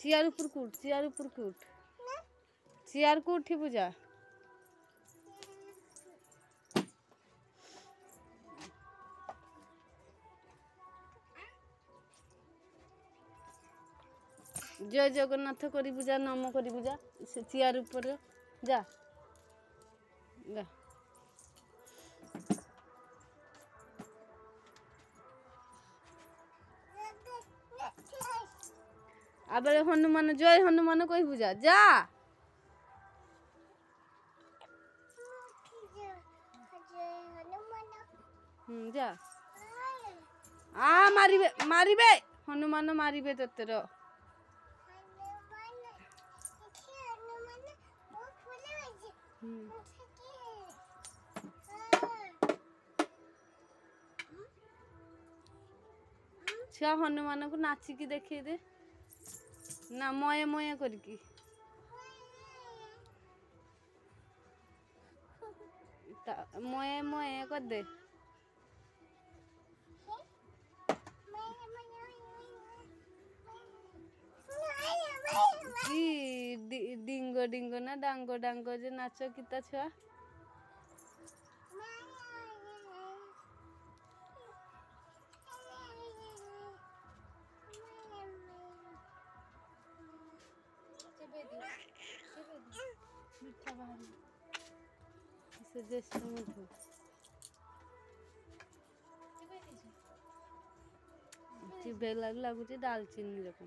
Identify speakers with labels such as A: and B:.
A: Chair ऊपर को उठ, चेयर ऊपर को उठ, चेयर को उठी पूजा। जय जगन्नाथ करी पूजा, नम करी पूजा, से चेयर ऊपर जा जा। अब हनुमान जय हनुमान कही पूजा जा। जा आ मारिबे मारिबे हनुमान मारिबे तोतेर। छुआ हनुमान को नाचिकी देखी दे ना मये मये करकी। मये मये कर दे। डिंगो डिंगो ना डांगो डांगो जे नाच किता छुआ। मिठा बाहर से ज्येष्ठ मधु चिबे लगुच दालचीनी लोक।